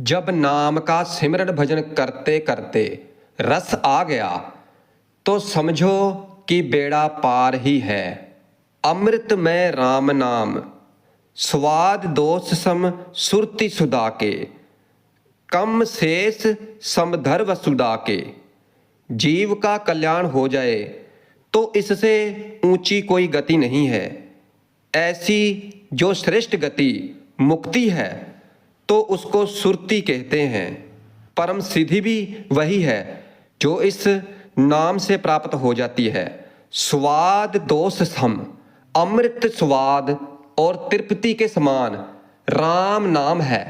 जब नाम का सिमरन भजन करते करते रस आ गया तो समझो कि बेड़ा पार ही है। अमृत में राम नाम स्वाद दोष सम सुरति सुधा के, कम शेष समधर वसुधा के। जीव का कल्याण हो जाए तो इससे ऊंची कोई गति नहीं है। ऐसी जो श्रेष्ठ गति मुक्ति है तो उसको सुरति कहते हैं। परम सिद्धि भी वही है जो इस नाम से प्राप्त हो जाती है। स्वाद दोष सम, अमृत स्वाद और तृप्ति के समान राम नाम है।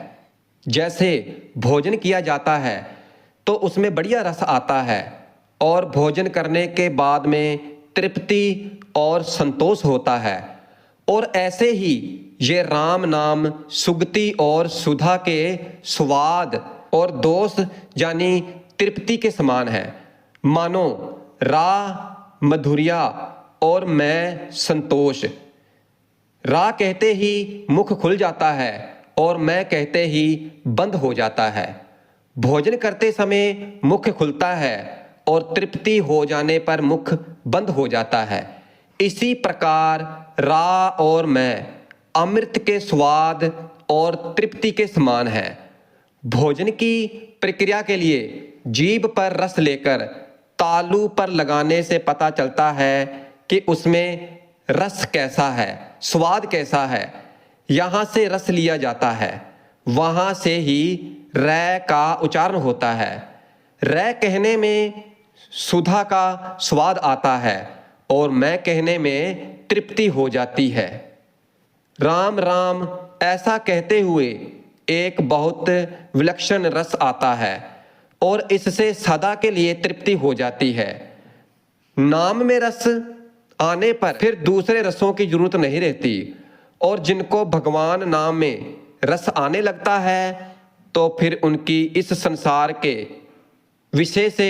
जैसे भोजन किया जाता है तो उसमें बढ़िया रस आता है और भोजन करने के बाद में तृप्ति और संतोष होता है, और ऐसे ही ये राम नाम सुगति और सुधा के स्वाद और दोष यानी तृप्ति के समान है। मानो रा मधुरिया और मैं संतोष। रा कहते ही मुख खुल जाता है और मैं कहते ही बंद हो जाता है। भोजन करते समय मुख खुलता है और तृप्ति हो जाने पर मुख बंद हो जाता है। इसी प्रकार रा और मैं अमृत के स्वाद और तृप्ति के समान है। भोजन की प्रक्रिया के लिए जीभ पर रस लेकर तालू पर लगाने से पता चलता है कि उसमें रस कैसा है, स्वाद कैसा है। यहाँ से रस लिया जाता है, वहाँ से ही रै का उच्चारण होता है। रै कहने में सुधा का स्वाद आता है और मैं कहने में तृप्ति हो जाती है। राम राम ऐसा कहते हुए एक बहुत विलक्षण रस आता है और इससे सदा के लिए तृप्ति हो जाती है। नाम में रस आने पर फिर दूसरे रसों की जरूरत नहीं रहती, और जिनको भगवान नाम में रस आने लगता है तो फिर उनकी इस संसार के विषय से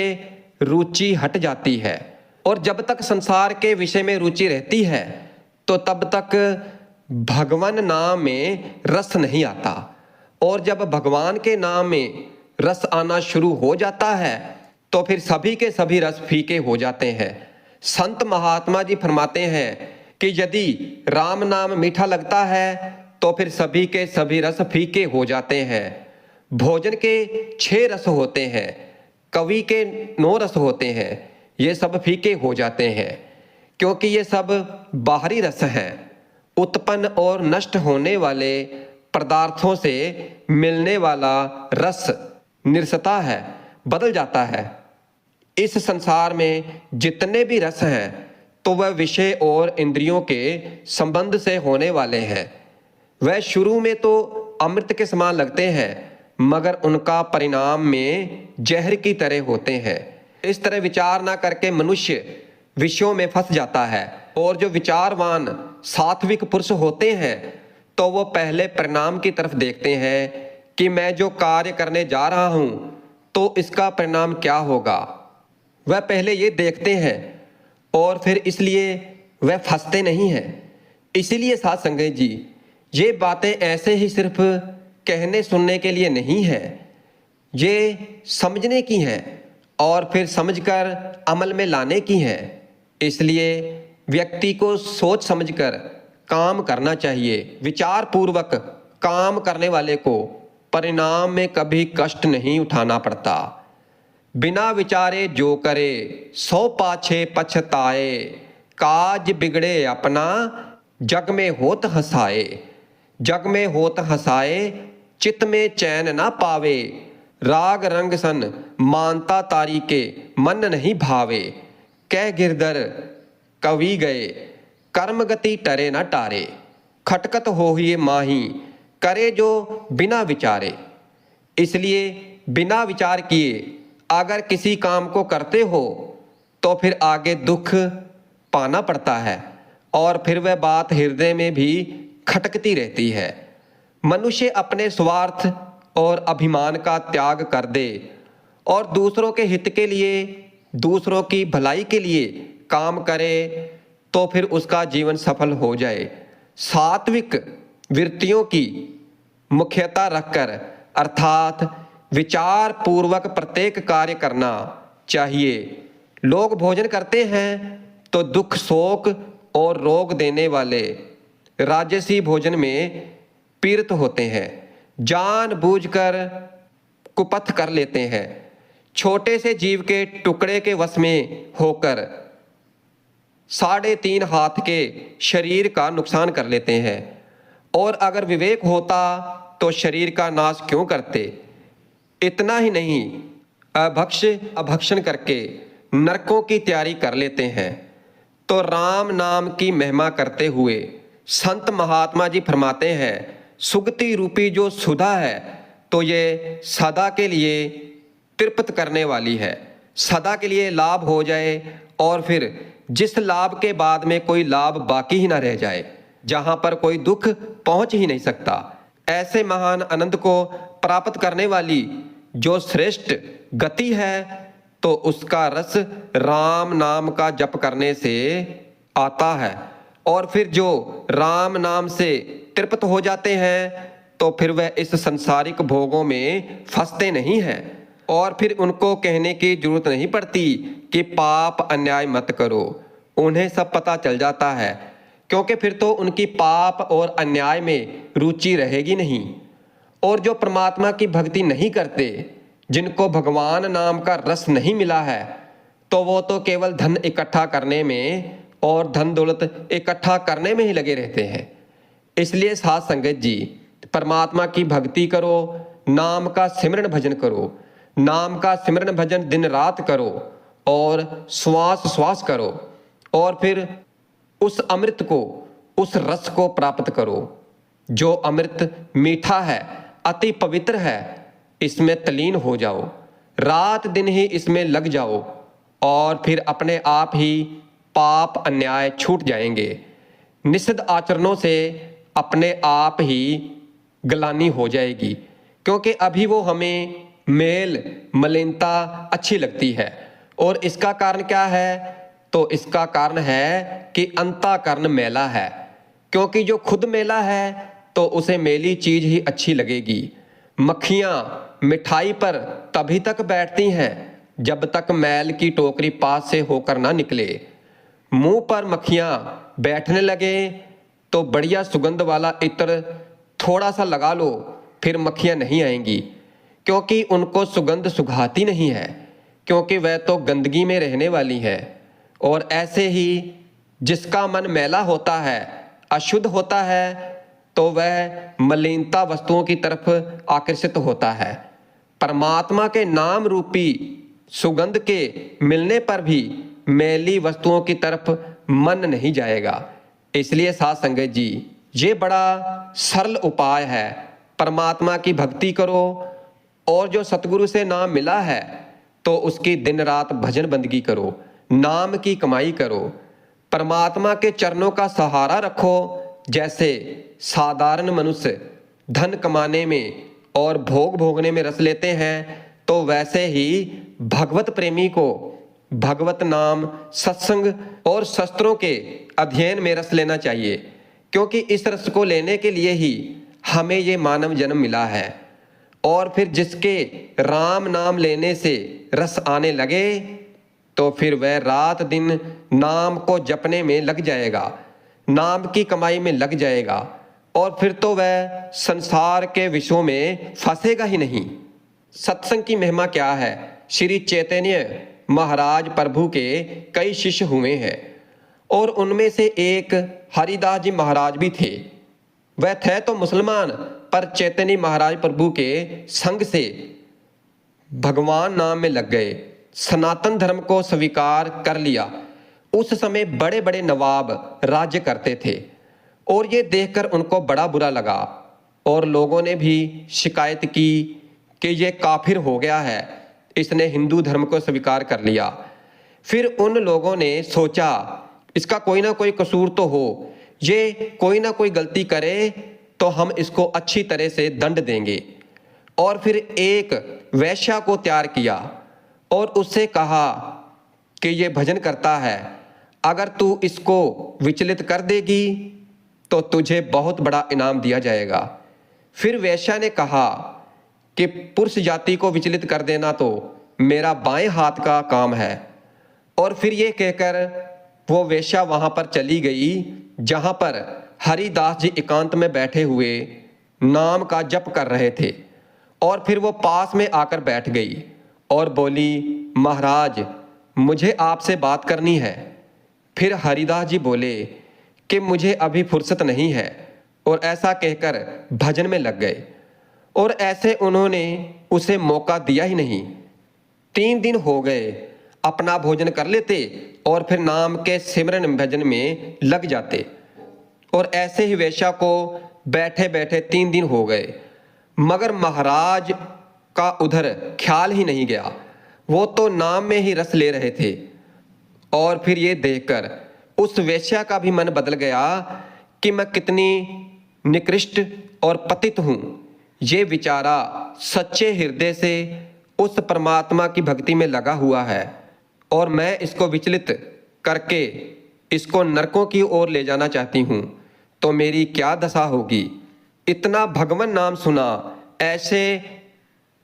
रुचि हट जाती है। और जब तक संसार के विषय में रुचि रहती है तो तब तक भगवान नाम में रस नहीं आता, और जब भगवान के नाम में रस आना शुरू हो जाता है तो फिर सभी के सभी रस फीके हो जाते हैं। संत महात्मा जी फरमाते हैं कि यदि राम नाम मीठा लगता है तो फिर सभी के सभी रस फीके हो जाते हैं। भोजन के 6 रस होते हैं, कवि के 9 रस होते हैं, ये सब फीके हो जाते हैं क्योंकि ये सब बाहरी रस हैं। उत्पन्न और नष्ट होने वाले पदार्थों से मिलने वाला रस निरसता है, बदल जाता है। इस संसार में जितने भी रस हैं तो वह विषय और इंद्रियों के संबंध से होने वाले हैं। वह शुरू में तो अमृत के समान लगते हैं मगर उनका परिणाम में जहर की तरह होते हैं। इस तरह विचार ना करके मनुष्य विषयों में फंस जाता है, और जो विचारवान सात्विक पुरुष होते हैं तो वो पहले परिणाम की तरफ देखते हैं कि मैं जो कार्य करने जा रहा हूं तो इसका परिणाम क्या होगा। वह पहले ये देखते हैं और फिर इसलिए वह फंसते नहीं हैं। इसीलिए साध संगत जी, ये बातें ऐसे ही सिर्फ कहने सुनने के लिए नहीं है, ये समझने की हैं और फिर समझकर अमल में लाने की हैं। इसलिए व्यक्ति को सोच समझकर काम करना चाहिए। विचार पूर्वक काम करने वाले को परिणाम में कभी कष्ट नहीं उठाना पड़ता। बिना विचारे जो करे 100 पाछे पछताए, काज बिगड़े अपना जग में होत हंसाए। जग में होत हंसाए चित्त में चैन ना पावे, राग रंग सन मानता तारी के मन नहीं भावे। कह गिरधर कवि गए, कर्म गति टरे न टारे। खटकत हो ही माही, करे जो बिना विचारे। इसलिए बिना विचार किए अगर किसी काम को करते हो तो फिर आगे दुख पाना पड़ता है और फिर वह बात हृदय में भी खटकती रहती है। मनुष्य अपने स्वार्थ और अभिमान का त्याग कर दे और दूसरों के हित के लिए, दूसरों की भलाई के लिए काम करे तो फिर उसका जीवन सफल हो जाए। सात्विक वृत्तियों की मुख्यता रखकर अर्थात विचार पूर्वक प्रत्येक कार्य करना चाहिए। लोग भोजन करते हैं तो दुख, शोक और रोग देने वाले राजसी भोजन में पीड़ित होते हैं, जानबूझकर कुपथ कर लेते हैं, छोटे से जीव के टुकड़े के वश में होकर 3.5 हाथ के शरीर का नुकसान कर लेते हैं। और अगर विवेक होता तो शरीर का नाश क्यों करते। इतना ही नहीं, अभक्षण करके नरकों की तैयारी कर लेते हैं। तो राम नाम की महिमा करते हुए संत महात्मा जी फरमाते हैं, सुगति रूपी जो सुधा है तो ये सदा के लिए तृप्त करने वाली है, सदा के लिए लाभ हो जाए और फिर जिस लाभ के बाद में कोई लाभ बाकी ही ना रह जाए, जहां पर कोई दुख पहुंच ही नहीं सकता। ऐसे महान आनंद को प्राप्त करने वाली जो श्रेष्ठ गति है तो उसका रस राम नाम का जप करने से आता है। और फिर जो राम नाम से तृप्त हो जाते हैं तो फिर वह इस संसारिक भोगों में फंसते नहीं हैं और फिर उनको कहने की जरूरत नहीं पड़ती कि पाप अन्याय मत करो। उन्हें सब पता चल जाता है, क्योंकि फिर तो उनकी पाप और अन्याय में रुचि रहेगी नहीं। और जो परमात्मा की भक्ति नहीं करते, जिनको भगवान नाम का रस नहीं मिला है, तो वो तो केवल धन इकट्ठा करने में और धन दौलत इकट्ठा करने में ही लगे रहते हैं। इसलिए साथ संगत जी, परमात्मा की भक्ति करो, नाम का सिमरन भजन करो, नाम का सिमरन भजन दिन रात करो और श्वास श्वास करो और फिर उस अमृत को, उस रस को प्राप्त करो। जो अमृत मीठा है, अति पवित्र है, इसमें तलीन हो जाओ, रात दिन ही इसमें लग जाओ और फिर अपने आप ही पाप अन्याय छूट जाएंगे। निषिद्ध आचरणों से अपने आप ही ग्लानि हो जाएगी, क्योंकि अभी वो हमें मेल मलिनता अच्छी लगती है। और इसका कारण क्या है? तो इसका कारण है कि अंतःकरण मैला है, क्योंकि जो खुद मैला है तो उसे मैली चीज ही अच्छी लगेगी। मक्खियां मिठाई पर तभी तक बैठती हैं जब तक मैल की टोकरी पास से होकर ना निकले। मुंह पर मक्खियां बैठने लगे तो बढ़िया सुगंध वाला इत्र थोड़ा सा लगा लो, फिर मक्खियां नहीं आएंगी, क्योंकि उनको सुगंध सुघाती नहीं है, क्योंकि वह तो गंदगी में रहने वाली है। और ऐसे ही जिसका मन मैला होता है, अशुद्ध होता है, तो वह मलिनता वस्तुओं की तरफ आकर्षित होता है। परमात्मा के नाम रूपी सुगंध के मिलने पर भी मैली वस्तुओं की तरफ मन नहीं जाएगा। इसलिए साथ संगत जी, ये बड़ा सरल उपाय है। परमात्मा की भक्ति करो और जो सतगुरु से नाम मिला है तो उसकी दिन रात भजन बंदगी करो, नाम की कमाई करो, परमात्मा के चरणों का सहारा रखो। जैसे साधारण मनुष्य धन कमाने में और भोग भोगने में रस लेते हैं, तो वैसे ही भगवत प्रेमी को भगवत नाम, सत्संग और शस्त्रों के अध्ययन में रस लेना चाहिए, क्योंकि इस रस को लेने के लिए ही हमें ये मानव जन्म मिला है। और फिर जिसके राम नाम लेने से रस आने लगे तो फिर वह रात दिन नाम को जपने में लग जाएगा, नाम की कमाई में लग जाएगा और फिर तो वह संसार के विषयों में फंसेगा ही नहीं। सत्संग की महिमा क्या है? श्री चैतन्य महाराज प्रभु के कई शिष्य हुए हैं और उनमें से एक हरिदास जी महाराज भी थे। वह थे तो मुसलमान, पर चैतन्य महाराज प्रभु के संग से भगवान नाम में लग गए, सनातन धर्म को स्वीकार कर लिया। उस समय बड़े बड़े नवाब राज्य करते थे और ये देखकर उनको बड़ा बुरा लगा और लोगों ने भी शिकायत की कि ये काफिर हो गया है, इसने हिंदू धर्म को स्वीकार कर लिया। फिर उन लोगों ने सोचा इसका कोई ना कोई कसूर तो हो, ये कोई ना कोई गलती करे तो हम इसको अच्छी तरह से दंड देंगे। और फिर एक वैश्या को तैयार किया और उससे कहा कि ये भजन करता है, अगर तू इसको विचलित कर देगी तो तुझे बहुत बड़ा इनाम दिया जाएगा। फिर वैश्या ने कहा कि पुरुष जाति को विचलित कर देना तो मेरा बाएं हाथ का काम है। और फिर ये कहकर वो वेश्या वहां पर चली गई जहां पर हरिदास जी एकांत में बैठे हुए नाम का जप कर रहे थे। और फिर वो पास में आकर बैठ गई और बोली, महाराज मुझे आपसे बात करनी है। फिर हरिदास जी बोले कि मुझे अभी फुर्सत नहीं है, और ऐसा कहकर भजन में लग गए। और ऐसे उन्होंने उसे मौका दिया ही नहीं। 3 दिन हो गए, अपना भोजन कर लेते और फिर नाम के सिमरन भजन में लग जाते। और ऐसे ही वेश्या को बैठे बैठे 3 दिन हो गए, मगर महाराज का उधर ख्याल ही नहीं गया। वो तो नाम में ही रस ले रहे थे। और फिर ये देखकर उस वेश्या का भी मन बदल गया कि मैं कितनी निकृष्ट और पतित हूँ। ये विचारा सच्चे हृदय से उस परमात्मा की भक्ति में लगा हुआ है, और मैं इसको विचलित करके इसको नरकों की ओर ले जाना चाहती हूँ, तो मेरी क्या दशा होगी। इतना भगवान नाम सुना, ऐसे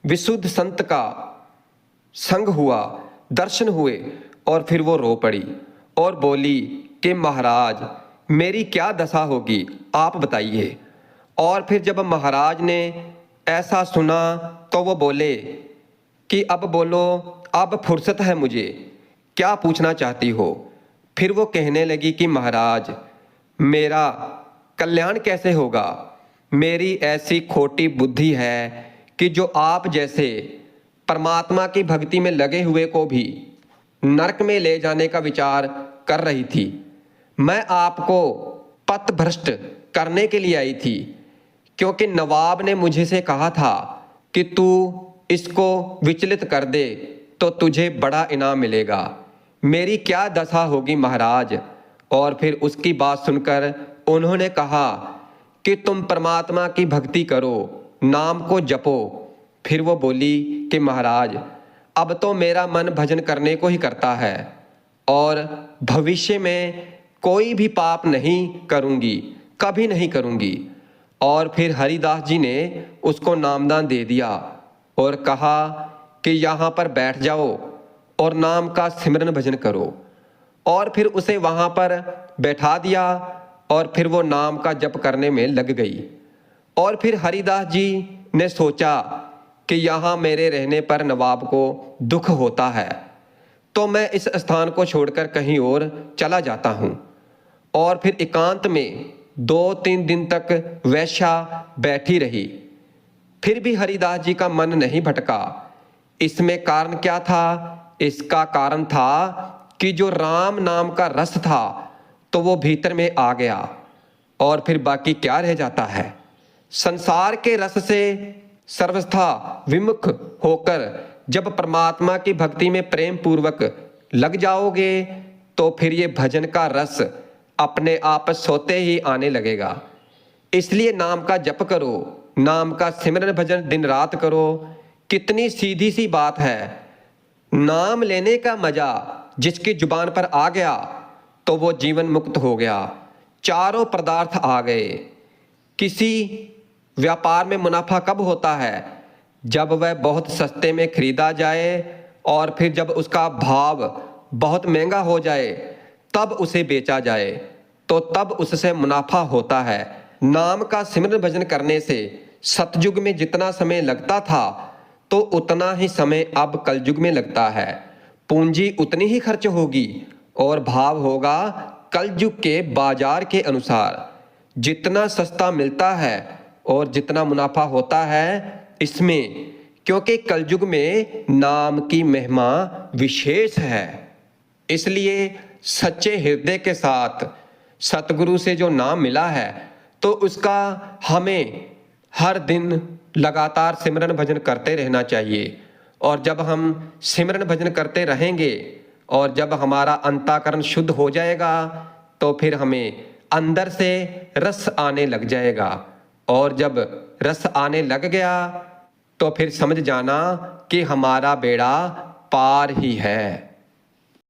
विशुद्ध संत का संग हुआ, दर्शन हुए, और फिर वो रो पड़ी और बोली कि महाराज मेरी क्या दशा होगी, आप बताइए। और फिर जब महाराज ने ऐसा सुना तो वो बोले कि अब बोलो, अब फुर्सत है मुझे, क्या पूछना चाहती हो। फिर वो कहने लगी कि महाराज मेरा कल्याण कैसे होगा। मेरी ऐसी खोटी बुद्धि है कि जो आप जैसे परमात्मा की भक्ति में लगे हुए को भी नरक में ले जाने का विचार कर रही थी। मैं आपको पथ भ्रष्ट करने के लिए आई थी, क्योंकि नवाब ने मुझे से कहा था कि तू इसको विचलित कर दे तो तुझे बड़ा इनाम मिलेगा। मेरी क्या दशा होगी महाराज। और फिर उसकी बात सुनकर उन्होंने कहा कि तुम परमात्मा की भक्ति करो, नाम को जपो। फिर वो बोली कि महाराज अब तो मेरा मन भजन करने को ही करता है, और भविष्य में कोई भी पाप नहीं करूंगी, कभी नहीं करूंगी। और फिर हरिदास जी ने उसको नामदान दे दिया और कहा कि यहाँ पर बैठ जाओ और नाम का सिमरन भजन करो। और फिर उसे वहाँ पर बैठा दिया और फिर वो नाम का जप करने में लग गई। और फिर हरिदास जी ने सोचा कि यहाँ मेरे रहने पर नवाब को दुख होता है, तो मैं इस स्थान को छोड़कर कहीं और चला जाता हूँ। और फिर एकांत में 2-3 दिन तक वैश्या बैठी रही। फिर भी हरिदास जी का मन नहीं भटका। इसमें कारण क्या था? इसका कारण था कि जो राम नाम का रस था तो वो भीतर में आ गया, और फिर बाकी क्या रह जाता है। संसार के रस से सर्वस्था विमुख होकर जब परमात्मा की भक्ति में प्रेम पूर्वक लग जाओगे तो फिर ये भजन का रस अपने आप सोते ही आने लगेगा। इसलिए नाम का जप करो, नाम का सिमरन भजन दिन रात करो। कितनी सीधी सी बात है। नाम लेने का मजा जिसकी जुबान पर आ गया तो वो जीवन मुक्त हो गया। चारों पदार्थ आ गए। किसी व्यापार में मुनाफा कब होता है? जब वह बहुत सस्ते में खरीदा जाए और फिर जब उसका भाव बहुत महंगा हो जाए तब उसे बेचा जाए, तो तब उससे मुनाफा होता है। नाम का सिमरन भजन करने से सतयुग में जितना समय लगता था तो उतना ही समय अब कलयुग में लगता है। पूंजी उतनी ही खर्च होगी और भाव होगा कलयुग के बाजार के अनुसार। जितना सस्ता मिलता है और जितना मुनाफा होता है इसमें, क्योंकि कलयुग में नाम की महिमा विशेष है। इसलिए सच्चे हृदय के साथ सतगुरु से जो नाम मिला है तो उसका हमें हर दिन लगातार सिमरन भजन करते रहना चाहिए। और जब हम सिमरन भजन करते रहेंगे और जब हमारा अंतःकरण शुद्ध हो जाएगा तो फिर हमें अंदर से रस आने लग जाएगा। और जब रस आने लग गया तो फिर समझ जाना कि हमारा बेड़ा पार ही है।